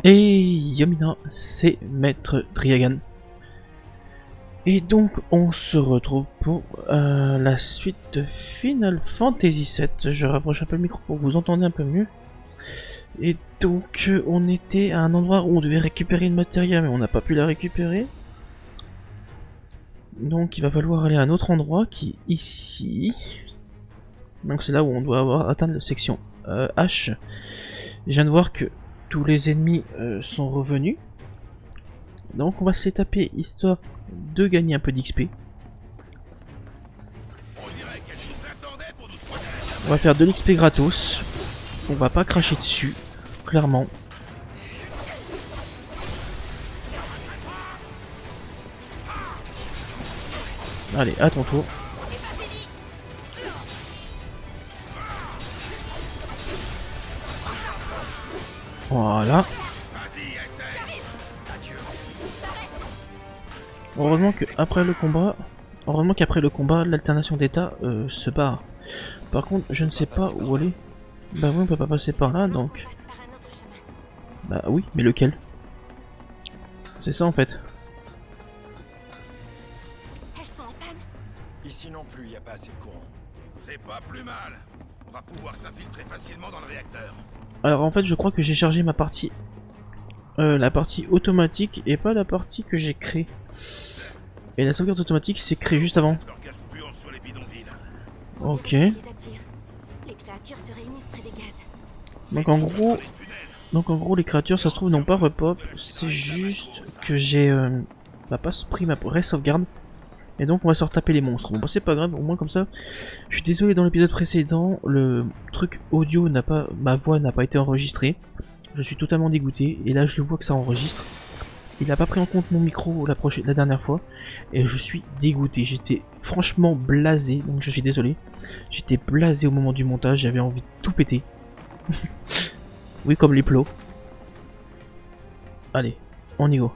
Et Yamina, c'est Maître Triagan. Et donc on se retrouve pour la suite de Final Fantasy VII. Je rapproche un peu le micro pour que vous entendiez un peu mieux. Et donc on était à un endroit où on devait récupérer une matière, mais on n'a pas pu la récupérer. Donc il va falloir aller à un autre endroit qui est ici. Donc c'est là où on doit avoir atteint la section H. Je viens de voir que tous les ennemis sont revenus. Donc on va se les taper histoire de gagner un peu d'XP. On va faire de l'XP gratos. On va pas cracher dessus, clairement. Allez, à ton tour. Voilà. Heureusement qu'après le combat, l'alternation d'état se barre. Par contre, je ne sais pas où aller. Bah oui, on peut pas passer par là, donc. Bah oui, mais lequel? C'est ça en fait. Elles sont en panne. Ici non plus, y a pas assez de courant. C'est pas plus mal. On va pouvoir s'infiltrer facilement dans le réacteur. Alors en fait, je crois que j'ai chargé ma partie. La partie automatique et pas la partie que j'ai créée. Et la sauvegarde automatique c'est créé juste avant. Leur gaz puant sur les bidonvilles. Ok. Les créatures se réunissent près des gaz. Donc en gros les créatures ça se trouve n'ont pas repop. C'est juste que j'ai pas pris ma sauvegarde. Et donc on va se retaper les monstres. Bon bah c'est pas grave, au moins comme ça. Je suis désolé, dans l'épisode précédent, le truc audio n'a pas. Ma voix n'a pas été enregistrée. Je suis totalement dégoûté. Et là je le vois que ça enregistre. Il a pas pris en compte mon micro la dernière fois. Et je suis dégoûté. J'étais franchement blasé. Donc je suis désolé. J'étais blasé au moment du montage. J'avais envie de tout péter. Oui, comme les plots. Allez, on y va.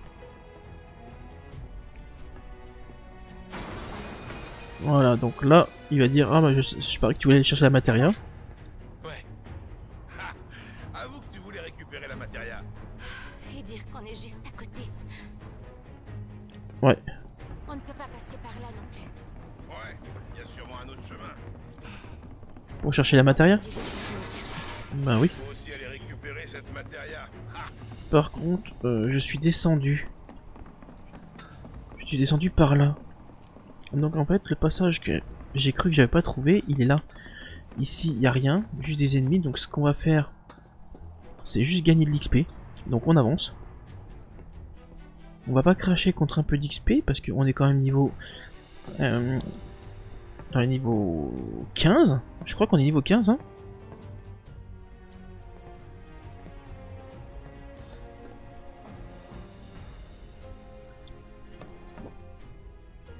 Voilà, donc là, il va dire, ah bah je parie que tu voulais aller chercher la matéria. Ouais. Ha. Avoue que tu voulais récupérer la matéria. Et dire qu'on est juste à côté. Ouais. On ne peut pas passer par là non plus. Ouais, il y a sûrement un autre chemin. Pour chercher la matéria. Bah oui. Faut aussi aller récupérer cette matéria. Ha. Par contre, je suis descendu. Je suis descendu par là. Donc en fait, le passage que j'ai cru que j'avais pas trouvé, il est là. Ici, il n'y a rien, juste des ennemis. Donc ce qu'on va faire, c'est juste gagner de l'XP. Donc on avance. On va pas cracher contre un peu d'XP parce qu'on est quand même niveau... dans les niveaux 15. Je crois qu'on est niveau 15, hein.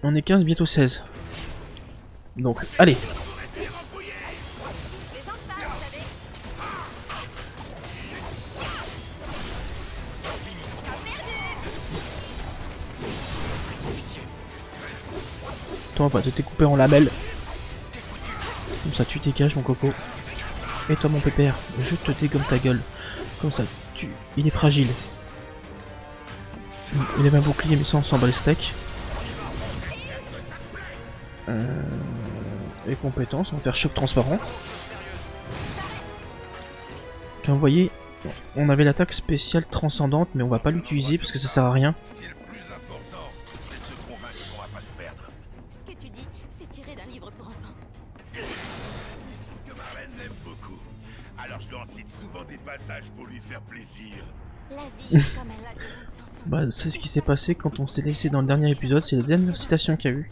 On est 15, bientôt 16. Donc, allez. Toi, on va te découper en lamelles. Comme ça, tu dégages, mon coco. Et toi, mon pépère, je te dégomme ta gueule. Comme ça, il est fragile. Il avait un bouclier, mais ça, on s'en bat les steaks. Et compétences, on va faire choc transparent. Comme vous voyez, on avait l'attaque spéciale transcendante, mais on va pas l'utiliser parce que ça sert à rien. Ce qui est le plus important, c'est de se convaincre qu'on va pas se perdre. Ce que tu dis, c'est tiré d'un livre pour enfants. Il se trouve que Marlène l'aime beaucoup. Alors je lui en cite souvent des passages pour lui faire plaisir. La vie est comme un labyrinthe sans fin. Bah, c'est ce qui s'est passé quand on s'est laissé dans le dernier épisode, c'est la dernière citation qu'il y a eu.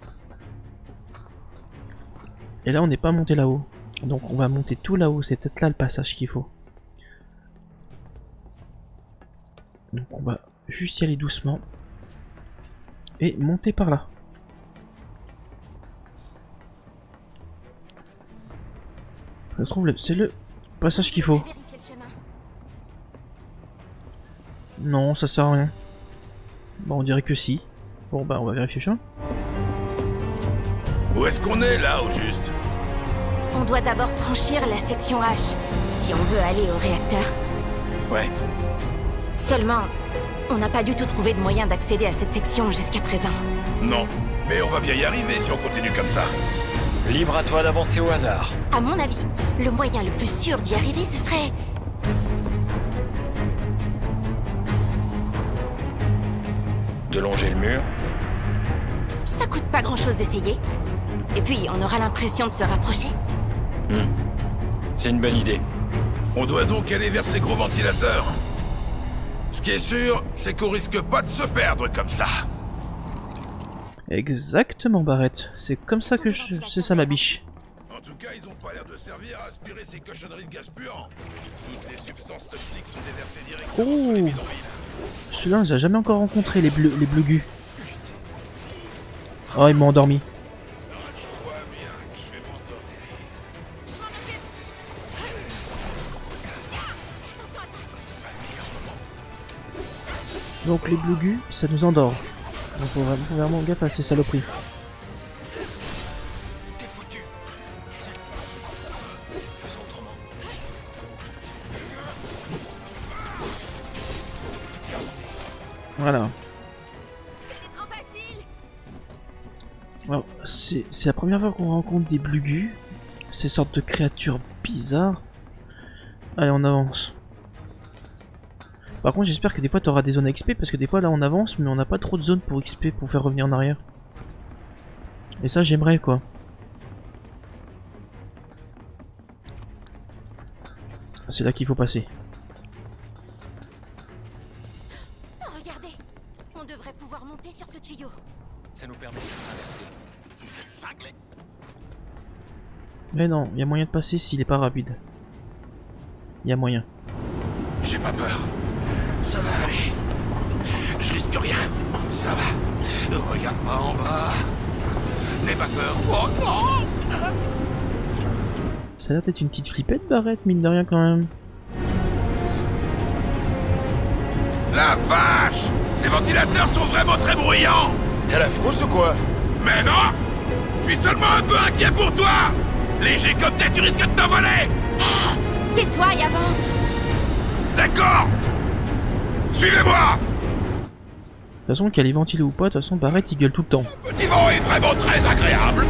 Et là on n'est pas monté là-haut. Donc on va monter tout là-haut, c'est peut-être là le passage qu'il faut. Donc on va juste y aller doucement. Et monter par là. Ça se trouve, c'est le passage qu'il faut. Vérifier le chemin. Non, ça sert à rien. Bon, on dirait que si. Bon bah on va vérifier le chemin. Où est-ce qu'on est là au juste? On doit d'abord franchir la section H, si on veut aller au réacteur. Ouais. Seulement, on n'a pas du tout trouvé de moyen d'accéder à cette section jusqu'à présent. Non, mais on va bien y arriver si on continue comme ça. Libre à toi d'avancer au hasard. À mon avis, le moyen le plus sûr d'y arriver, ce serait... De longer le mur. Ça coûte pas grand-chose d'essayer. Et puis, on aura l'impression de se rapprocher. C'est une bonne idée. On doit donc aller vers ces gros ventilateurs. Ce qui est sûr, c'est qu'on risque pas de se perdre comme ça. Exactement, Barrett. C'est comme ça que c'est ça ma biche. En tout cas, ils ont pas l'air de servir à aspirer ces cochonneries de gaz puant. Toutes les substances toxiques sont déversées directement sur les bidonvilles. Celui-là, on les a jamais encore rencontrés, les bleugus. Oh, ils m'ont endormi. Je crois bien que je vais m'endormir. Donc les bleugus, ça nous endort. Donc faut vraiment gaffe à ces saloperies. T'es foutu. Faisons autrement. Voilà. Alors, c'est la première fois qu'on rencontre des bleugus. Ces sortes de créatures bizarres. Allez, on avance. Par contre, j'espère que des fois tu auras des zones à XP, parce que des fois là on avance, mais on n'a pas trop de zones pour XP pour faire revenir en arrière. Et ça, j'aimerais quoi. C'est là qu'il faut passer. Regardez, on devrait pouvoir monter sur ce tuyau. Ça nous permet de traverser. Vous êtes cinglés. Mais non, il y a moyen de passer s'il est pas rapide. Il y a moyen. J'ai pas peur. Ça va aller. Je risque rien. Ça va. Regarde pas en bas. N'aie pas peur. Oh non! Ça a l'air d'être une petite flippette, Barrett, mine de rien quand même. La vache! Ces ventilateurs sont vraiment très bruyants! T'as la frousse ou quoi? Mais non! Je suis seulement un peu inquiet pour toi! Léger comme t'es, tu risques de t'envoler! Tais-toi et avance. D'accord! Suivez-moi! De toute façon, qu'elle est ventilée ou pas, de toute façon, Barrett il gueule tout le temps. Ce petit vent est vraiment très agréable!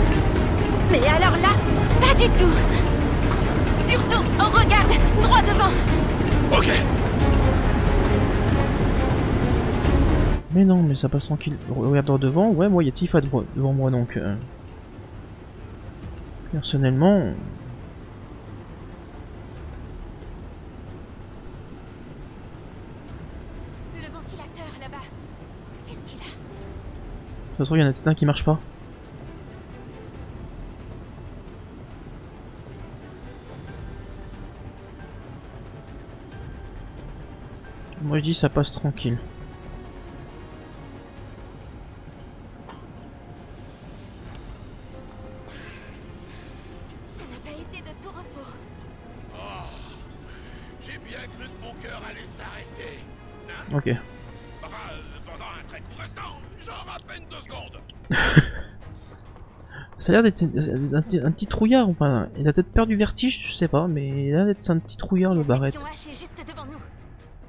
Mais alors là, pas du tout. Surtout, on regarde droit devant. Ok. Mais non, mais ça passe tranquille. Regarde droit devant, ouais, moi il y a Tifa devant moi donc. Personnellement. Le ventilateur là-bas. Qu'est-ce qu'il a? De toute façon, il y en a peut-être un qui marche pas. Moi je dis ça passe tranquille. Ça n'a pas été de tout repos. J'ai bien cru que mon cœur allait s'arrêter. Ok. Enfin, pendant un très court instant, genre à peine 2 secondes. Ça a l'air d'être un petit trouillard, enfin, il a peut-être perdu vertige, je sais pas, mais il a l'air d'être un petit trouillard le Barrett. La section H est juste devant nous.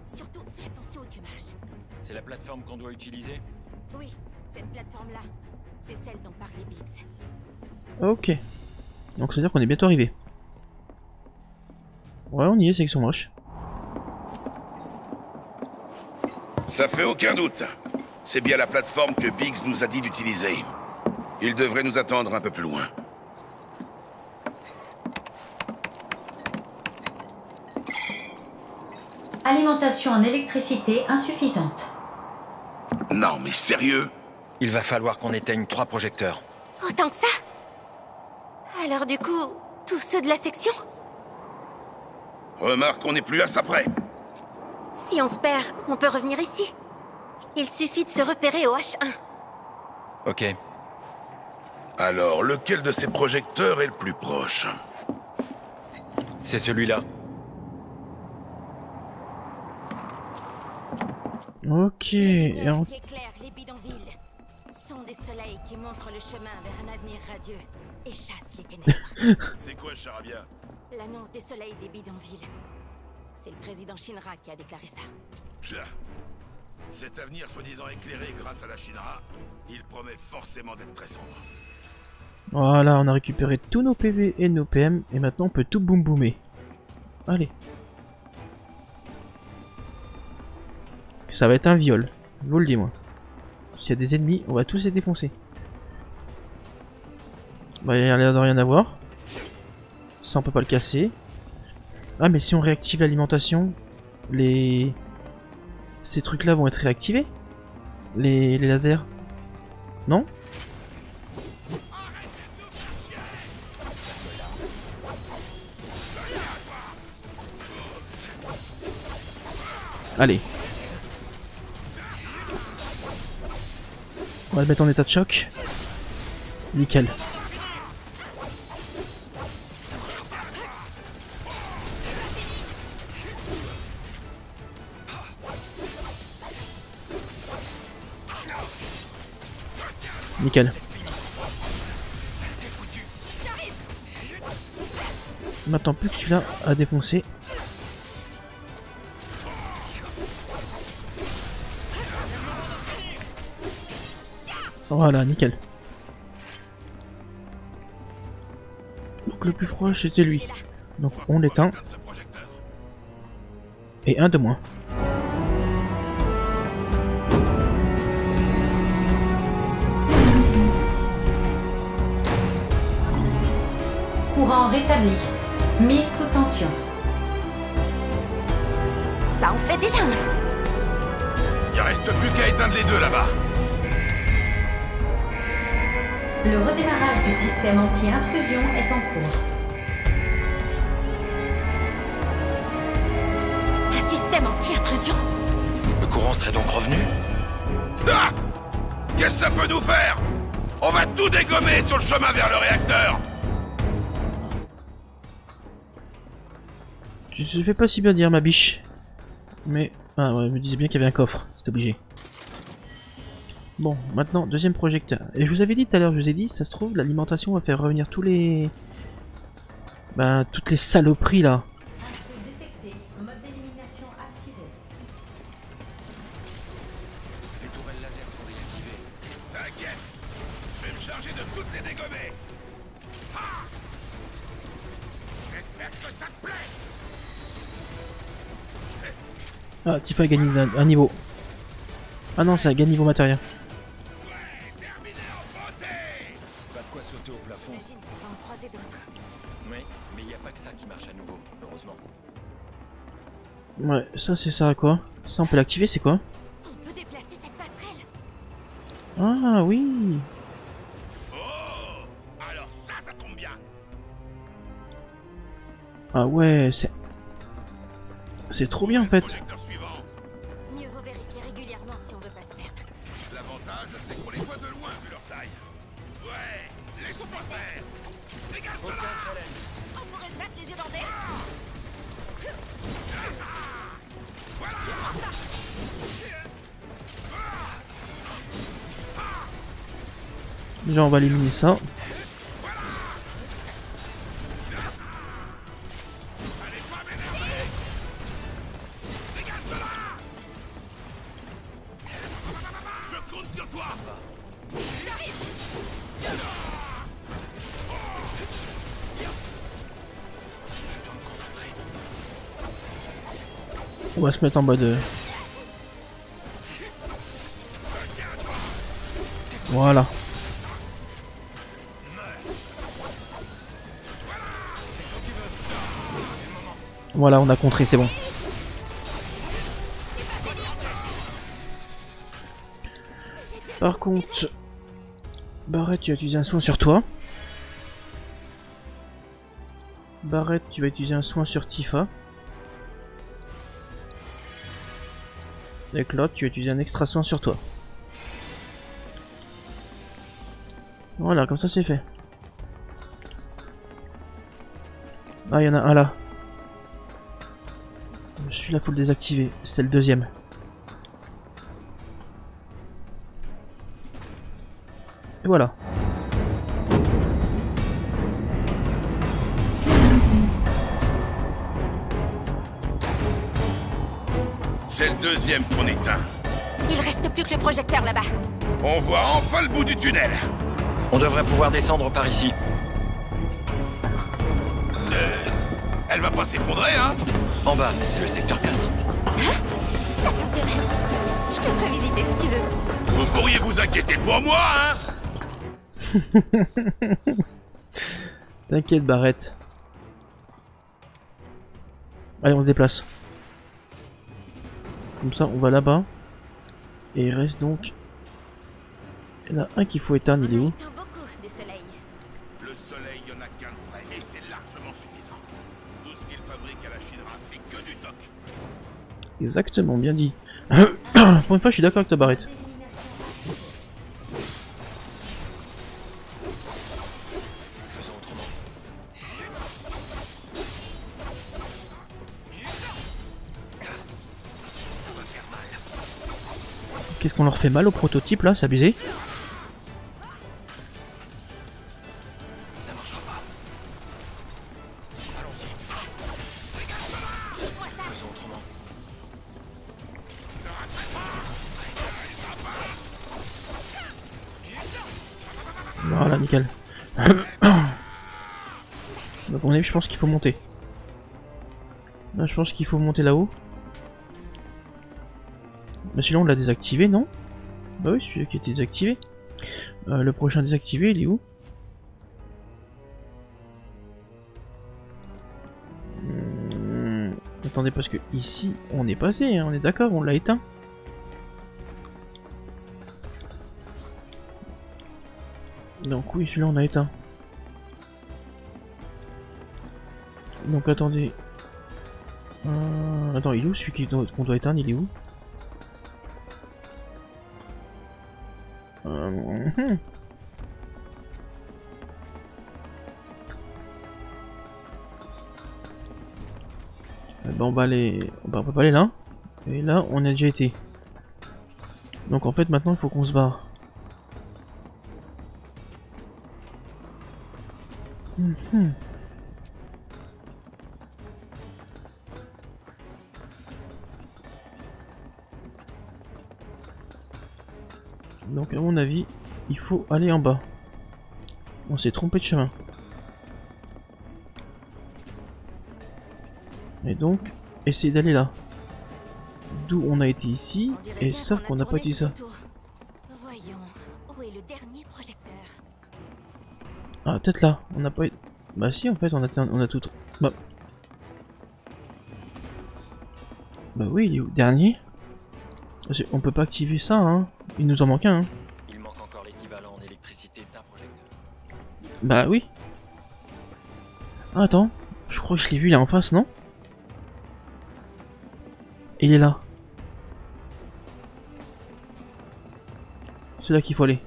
Surtout, fais attention où tu marches. C'est la plateforme qu'on doit utiliser? Oui, cette plateforme-là, c'est celle dont parlait Biggs. Ok. Donc c'est à dire qu'on est bientôt arrivé. Ouais, on y est, section moche. Ça fait aucun doute. C'est bien la plateforme que Biggs nous a dit d'utiliser. Il devrait nous attendre un peu plus loin. Alimentation en électricité insuffisante. Non, mais sérieux? Il va falloir qu'on éteigne 3 projecteurs. Autant que ça? Alors du coup, tous ceux de la section? Remarque, on n'est plus à ça près. Si on se perd, on peut revenir ici. Il suffit de se repérer au H1. Ok. Alors, lequel de ces projecteurs est le plus proche? C'est celui-là. Ok. Les Et en... qui éclairent les bidonvilles sont des soleils qui montrent le chemin vers un avenir radieux et chassent les ténèbres. C'est quoi, charabia? L'annonce des soleils des bidonvilles. C'est le président Shinra qui a déclaré ça. Pia. Cet avenir soi-disant éclairé grâce à la Shinra, il promet forcément d'être très sombre. Voilà, on a récupéré tous nos PV et nos PM, et maintenant on peut tout boum boomer. Allez. Ça va être un viol, je vous le dis moi. S'il y a des ennemis, on va tous les défoncer. Bah, il n'y a l'air de rien avoir. Ça, on peut pas le casser. Ah, mais si on réactive l'alimentation, ces trucs-là vont être réactivés? Les lasers? Non? Allez. On va le mettre en état de choc. Nickel. Nickel. Maintenant plus que celui-là à défoncer. Voilà, nickel. Donc le plus proche c'était lui. Donc on l'éteint. Et un de moins. Courant rétabli. Mise sous tension. Ça en fait déjà un. Il reste plus qu'à éteindre les deux là-bas. Le redémarrage du système anti-intrusion est en cours. Un système anti-intrusion? Le courant serait donc revenu? Ah! Qu'est-ce que ça peut nous faire? On va tout dégommer sur le chemin vers le réacteur. Je fais pas si bien dire ma biche. Mais... Ah ouais, je me disais bien qu'il y avait un coffre, c'est obligé. Bon, maintenant, deuxième projecteur. Et je vous avais dit tout à l'heure, je vous ai dit, ça se trouve, l'alimentation va faire revenir tous les... Ben, toutes les saloperies là. Intrus détecté. Mode d'élimination activé. Les tourelles laser sont réactivées. T'inquiète, je vais me charger de toutes les dégommer. Ah! J'espère que ça te plaît. Ah, Tifa a gagné un niveau. Ah non, ça a gagné niveau matériel. Pas de quoi sauter au plafond. J'imagine qu'on va en croiser d'autres. Oui, mais il n'y a pas que ça qui marche à nouveau, heureusement. Ouais, ça c'est ça quoi? Ça on peut l'activer, c'est quoi? On peut déplacer cette passerelle. Ah oui. Oh! Alors ça tombe bien. Ah ouais, c'est trop bien en fait. Projecteur suivant. Mieux vaut vérifier régulièrement si on veut pas se perdre. L'avantage, c'est qu'on les voit de loin vu leur taille. Ouais, laisse-moi faire. Dégage de là. On pourrait se battre les yeux bandés. Déjà on va éliminer ça. Je compte sur toi. On va se mettre en mode... Voilà. Voilà, on a contré, c'est bon. Par contre, Barrett, tu vas utiliser un soin sur toi. Barrett, tu vas utiliser un soin sur Tifa. Et Claude, tu vas utiliser un extra soin sur toi. Voilà, comme ça c'est fait. Ah, il y en a un là. Celui-là, faut le désactiver. C'est le deuxième. Et voilà. C'est le deuxième qu'on éteint. Il reste plus que le projecteur là-bas. On voit enfin le bout du tunnel. On devrait pouvoir descendre par ici. Elle va pas s'effondrer, hein? En bas, c'est le secteur 4. Ça t'intéresse? Je te ferai visiter si tu veux. Vous pourriez vous inquiéter pour moi, hein? T'inquiète, Barrett. Allez, on se déplace. Comme ça, on va là-bas. Et il reste donc... Il y en a un qu'il faut éteindre, il est où? On éteint beaucoup des soleils. Le soleil, il y en a qu'un de vrai, et c'est largement suffisant. Tout ce qu'il fabrique à la Shinra, c'est que du toc. Exactement, bien dit. Pour une fois, je suis d'accord avec toi, Barrett. Faisons autrement. Ça va faire mal. Qu'est-ce qu'on leur fait mal au prototype là? C'est abusé. Ça marchera pas. Allons-y. Faisons autrement. Voilà, nickel. Donc on est, je pense qu'il faut monter. Là, je pense qu'il faut monter là-haut. Mais celui-là on l'a désactivé, non? Bah oui, celui-là qui était désactivé. Le prochain désactivé, il est où? Attendez, parce que ici on est passé, hein, on est d'accord, on l'a éteint. Donc oui, celui-là on a éteint. Donc attendez. Attends, il est où celui qu'on doit éteindre? Il est où? Ben on va aller... on peut pas aller là. Et là, on a déjà été. Donc en fait, maintenant, il faut qu'on se barre. Donc à mon avis, il faut aller en bas. On s'est trompé de chemin. Et donc, essayer d'aller là. D'où on a été ici, On dirait et bien sauf qu'on n'a pas tourné dit ça. tout autour. Voyons, où est le dernier projecteur? Ah, peut-être là, on n'a pas été... Bah si, en fait, on a tout... Bah oui, il est où? Dernier? Parce on peut pas activer ça, hein. Il nous en manque un, hein. Il manque encore l'équivalent en électricité d'un projecteur. Bah oui. Ah, attends, je crois que je l'ai vu, il est en face, non? Il est là. C'est là qu'il faut aller.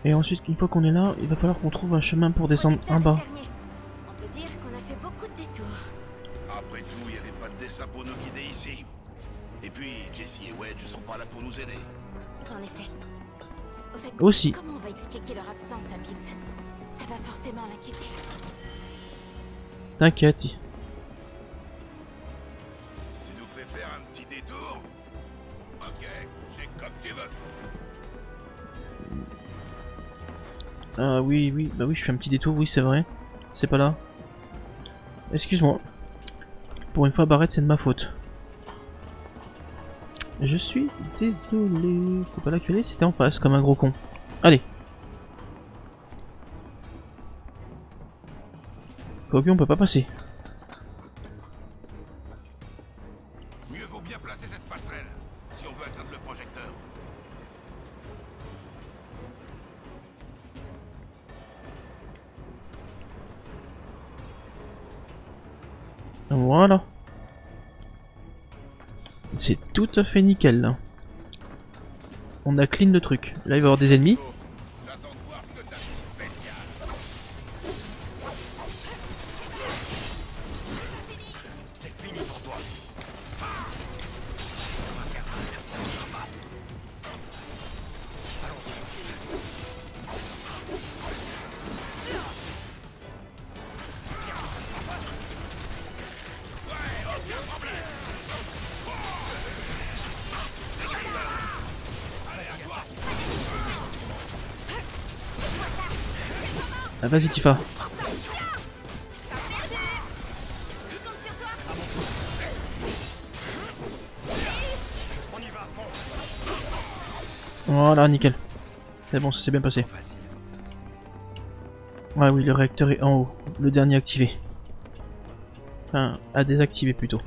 Et ensuite, une fois qu'on est là, il va falloir qu'on trouve un chemin pour descendre en bas. On peut dire qu'on a fait beaucoup de détours. Après tout, il n'y avait pas de dessin pour nous guider ici. Et puis, Jesse et Wedge sont pas là pour nous aider. En effet. Au fait, Aussi. comment on va expliquer leur absence à Biggs? Ça va forcément l'inquiéter. T'inquiète. Tu nous fais faire un petit détour? Ok, c'est comme tu veux. Ah oui, oui, bah oui, je fais un petit détour, oui, c'est vrai. C'est pas là. Excuse-moi. Pour une fois, Barrett, c'est de ma faute. Je suis désolé. C'est pas là qu'il fallait, c'était en face, comme un gros con. Allez. Quoique, on peut pas passer. Mieux vaut bien placer cette passerelle, si on veut atteindre le projecteur. Voilà. C'est tout à fait nickel là. On a clean le truc. Là il va y avoir des ennemis. J'attends de voir ce que t'as de si spécial. C'est fini pour toi. Ça va faire mal, ça marchera pas. Allons-y. Ah, vas-y Tifa. Voilà, nickel. C'est bon, ça s'est bien passé. Facile. Ouais, oui, le réacteur est en haut. Le dernier activé. Enfin, à désactiver plutôt.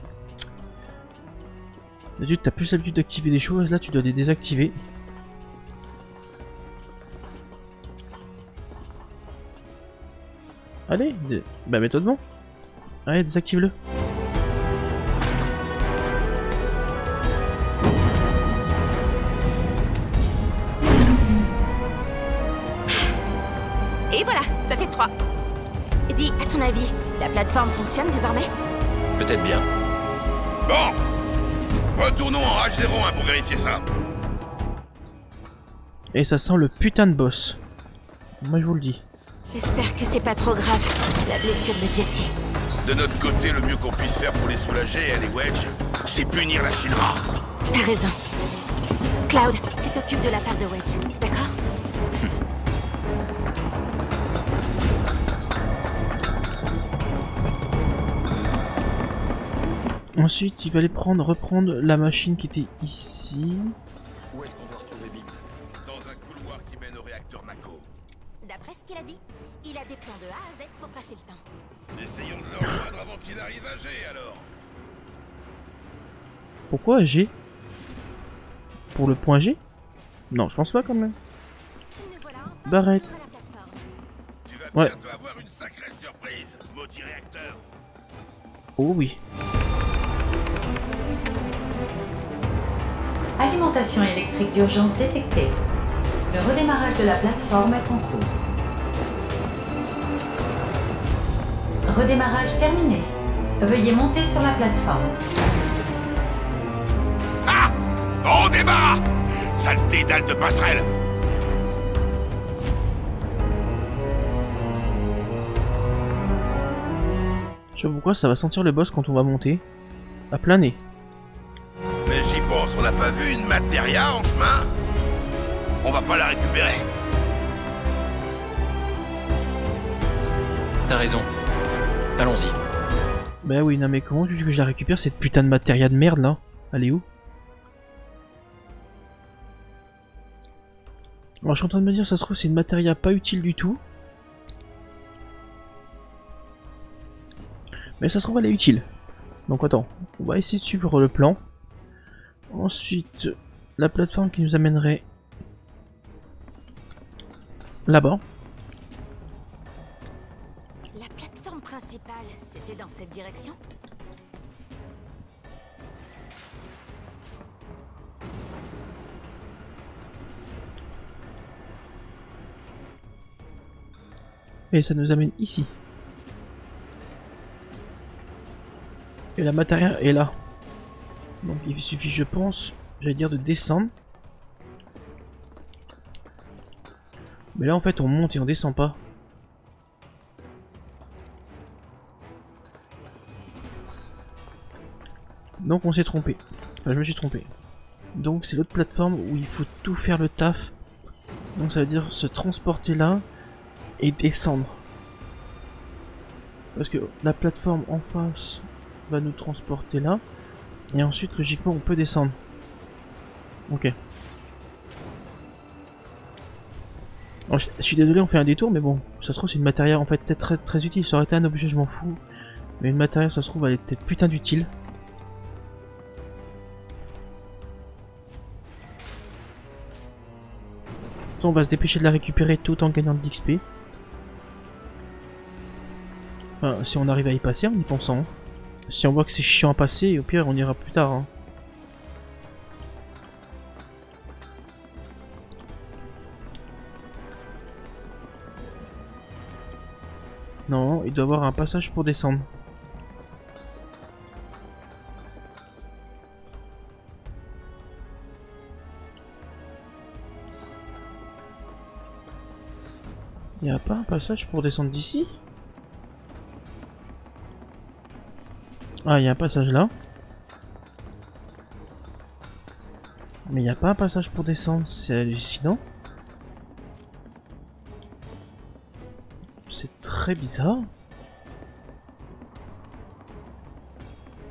D'habitude, t'as plus l'habitude d'activer des choses, là tu dois les désactiver. Allez, bah mets-toi devant. Allez, désactive-le. Et voilà, ça fait 3. Dis, à ton avis, la plateforme fonctionne désormais? Peut-être bien. Bon, retournons en H01 pour vérifier ça. Et ça sent le putain de boss. Moi je vous le dis. J'espère que c'est pas trop grave, la blessure de Jessie. De notre côté, le mieux qu'on puisse faire pour les soulager, elle et Wedge, c'est punir la Shinra. T'as raison. Cloud, tu t'occupes de la part de Wedge, d'accord? Ensuite, il va aller reprendre la machine qui était ici. Où est-ce qu'on doit retrouver Biggs? Dans un couloir qui mène au réacteur Mako. D'après ce qu'il a dit, il a des plans de A à Z pour passer le temps. Essayons de le rejoindre avant qu'il arrive à G, alors. Pourquoi G? Pour le point G? Non, je pense pas quand même. Nous voilà enfin Barrett. sur la plateforme. Tu vas Ouais. bientôt avoir une sacrée surprise, maudit réacteur. Oh oui. Alimentation électrique d'urgence détectée. Le redémarrage de la plateforme est en cours. Redémarrage terminé. Veuillez monter sur la plateforme. Ah! On débarras! Sale dédale de passerelle! Je sais pas pourquoi ça va sentir le boss quand on va monter. À plein nez. Mais j'y pense, on n'a pas vu une matéria en chemin? On va pas la récupérer? T'as raison. Allons-y. Bah oui, non mais comment tu veux que je la récupère cette putain de matéria de merde là? Elle est où? Alors je suis en train de me dire, ça se trouve c'est une matéria pas utile du tout. Mais ça se trouve elle est utile. Donc attends, on va essayer de suivre le plan. Ensuite, la plateforme qui nous amènerait là-bas. La plateforme principale, c'était dans cette direction? Et ça nous amène ici. Et la matéria est là. Donc il suffit, je pense, j'allais dire de descendre. Mais là en fait on monte et on descend pas. Donc on s'est trompé. Enfin je me suis trompé. Donc c'est l'autre plateforme où il faut tout faire le taf. Donc ça veut dire se transporter là et descendre. Parce que la plateforme en face va nous transporter là. Et ensuite logiquement on peut descendre. Ok. Alors, je suis désolé, on fait un détour, mais bon, ça se trouve c'est une matérielle en fait peut-être très utile. Ça aurait été un objet, je m'en fous. Mais une matérielle, ça se trouve, elle est peut-être putain d'utile. On va se dépêcher de la récupérer tout en gagnant de l'XP. Enfin, si on arrive à y passer en y pensant. Si on voit que c'est chiant à passer, au pire on ira plus tard. Hein. Non, il doit y avoir un passage pour descendre. Il n'y a pas un passage pour descendre d'ici? Ah, il y a un passage là. Mais il n'y a pas un passage pour descendre, c'est hallucinant. très bizarre.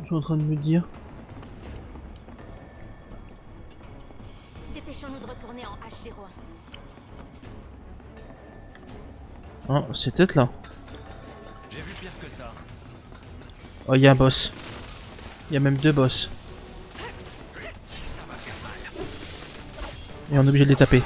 Je suis en train de me dire. Dépêchons-nous de retourner en H01. Ah, c'est peut-être là. J'ai vu pire que ça. Oh, il y a un boss. Il y a même 2 boss. Ça va faire mal. Et on est obligé de les taper.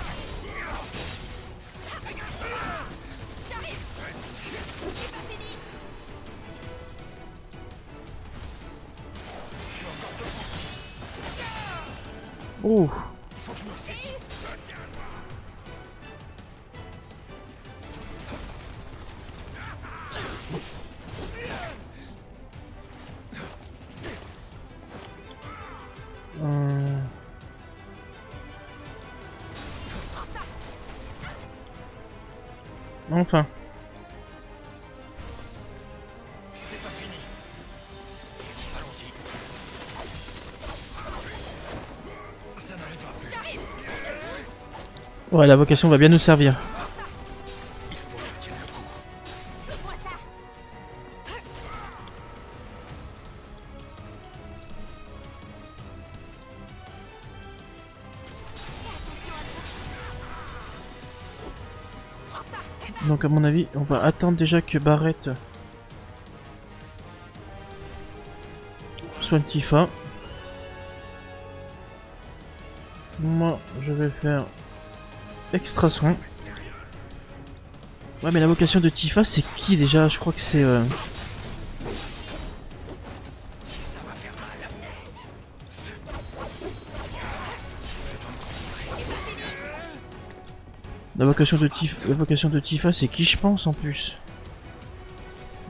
Oh. Faut que je me saisisse. Enfin. C'est pas fini. Allons-y. Ça n'arrivera plus. Ouais, la vocation va bien nous servir. Il faut que je tienne le coup. Donne-moi ça. Donc à mon avis, on va attendre déjà que Barrett soigne Tifa. Moi, je vais faire extra soin. Ouais, mais la vocation de Tifa, c'est qui déjà? Je crois que c'est... Ça va faire mal. La vocation de Tifa, c'est qui je pense en plus?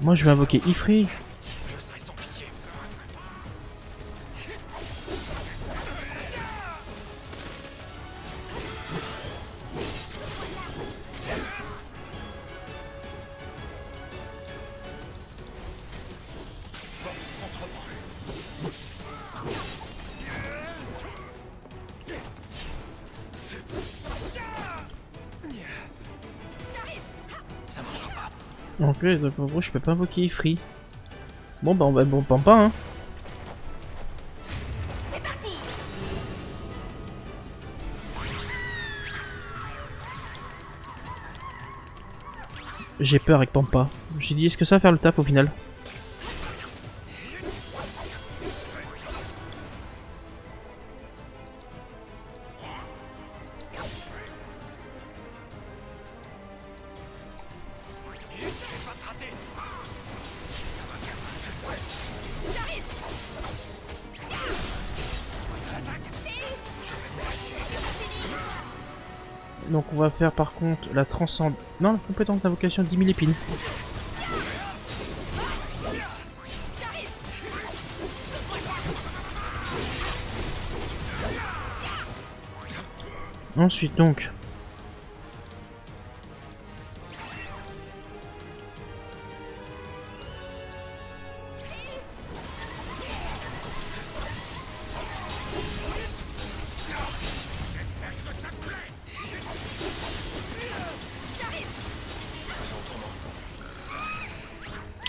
Moi, je vais invoquer Ifrit. Je serai sans pitié. Bon, on se reprend. Ça marchera pas. Ok, donc en gros, je peux pas invoquer Ifrit. Bon, bah, on va bon Pampa, hein. C'est parti. J'ai peur avec Pampa. Je me suis dit, est-ce que ça va faire le taf au final? Je vais pas te rater. Ça va faire mal. J'arrive. Donc on va faire par contre la transcendance... Non, la compétence d'invocation 10 000 épines. Ensuite donc...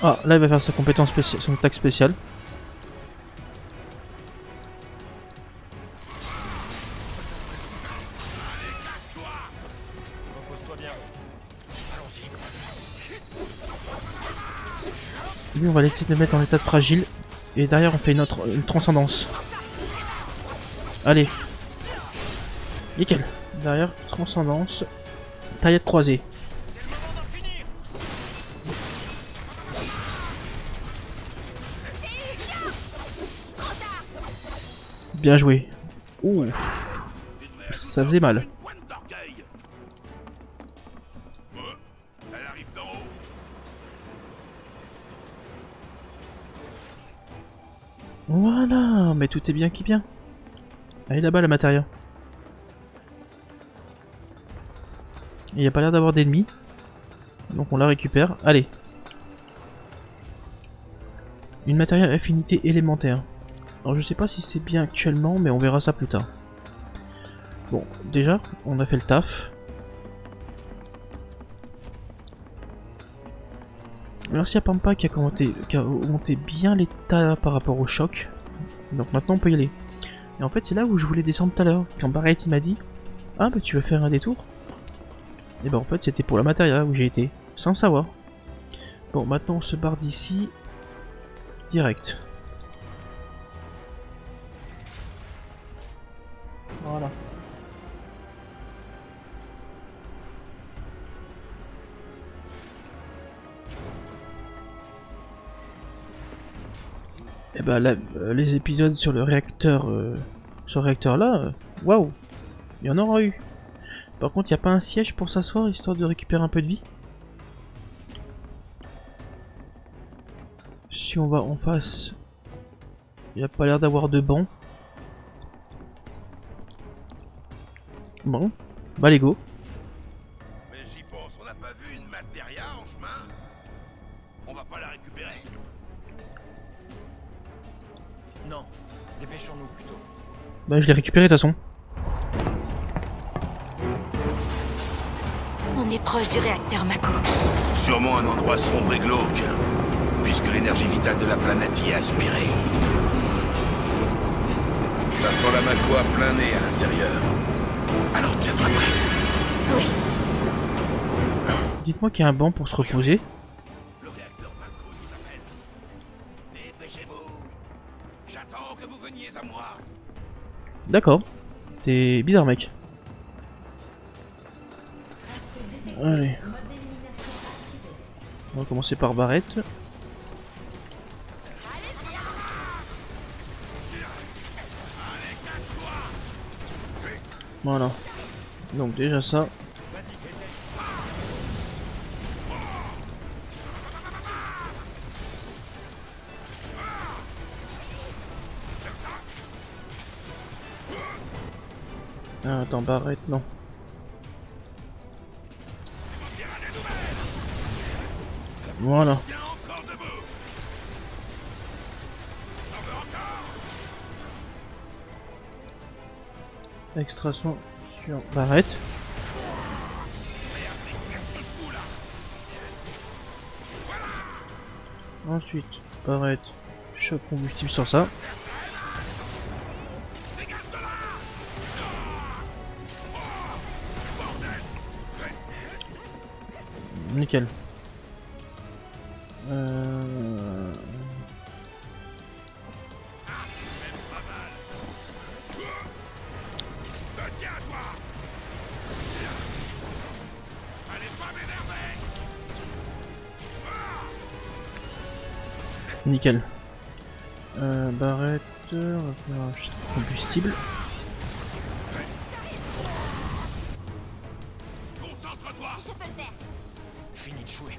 Ah, là il va faire sa compétence spéciale, son attaque spéciale. Repose-toi bien. Allons-y. Lui on va essayer de le mettre en état de fragile. Et derrière on fait une transcendance. Allez. Nickel. Derrière, transcendance. Taillade croisée. C'est le moment d'en finir. Bien joué. Ouh. Ça faisait mal. Pointe d'orgueil. Elle arrive d'en haut. Voilà, mais tout est bien qui bien. Elle est là-bas la matériau. Il n'y a pas l'air d'avoir d'ennemis. Donc on la récupère. Allez. Une matériel affinité élémentaire. Alors je sais pas si c'est bien actuellement, mais on verra ça plus tard. Bon, déjà, on a fait le taf. Merci à Pampa qui a augmenté bien l'état par rapport au choc. Donc maintenant on peut y aller. Et en fait c'est là où je voulais descendre tout à l'heure. Quand Barrett il m'a dit ah bah tu veux faire un détour. Et bah en fait c'était pour la Materia où j'ai été. Sans le savoir. Bon maintenant on se barre d'ici. Direct. Voilà. Et bah là, les épisodes sur le réacteur, là, waouh, il y en aura eu. Par contre, il n'y a pas un siège pour s'asseoir histoire de récupérer un peu de vie. Si on va en face, il n'y a pas l'air d'avoir de banc. Bon, bah les go. Mais j'y pense, on n'a pas vu une Materia en chemin? On va pas la récupérer? Non, dépêchons-nous plutôt. Bah je l'ai récupéré de toute façon. On est proche du réacteur Mako. Sûrement un endroit sombre et glauque, puisque l'énergie vitale de la planète y est aspirée. Ça sent la Mako à plein nez à l'intérieur. Alors tiens-toi prêt. Oui. Dites-moi qu'il y a un banc pour se reposer. Le réacteur Mako nous appelle. Dépêchez-vous. J'attends que vous veniez à moi. D'accord. T'es bizarre mec. Allez. On va commencer par Barrett. Voilà. Donc déjà ça. Ah, attends, Barrett, non. Voilà. Extraction sur Barrett. Ensuite, Barrett, choc combustible sur ça. Nickel. Nickel. Barrett, on va faire un combustible. Concentre-toi. Je peux le faire. Fini de jouer.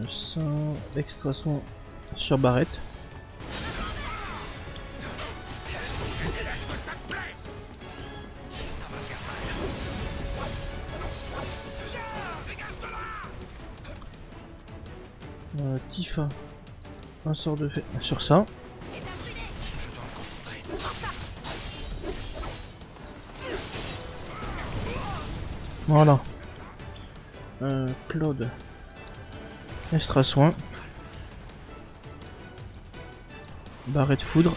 Ça, extraction sur Barrett. Tifa, un sort de fait sur ça. Je dois me concentrer. Voilà. Claude, extra soin. Barrett foudre.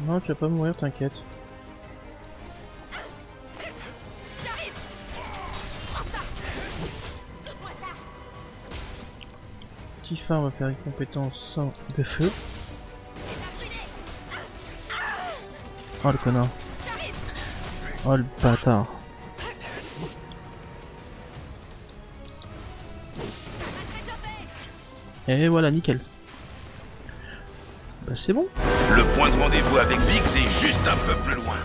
Non, tu vas pas mourir, t'inquiète. J'arrive. Prends ça. Donne-moi ça. Tifa, on va faire une compétence sans de feu. Oh le connard. J'arrive. Oh le bâtard. Et voilà, nickel. Bah c'est bon. Le point de rendez-vous avec Biggs est juste un peu plus loin.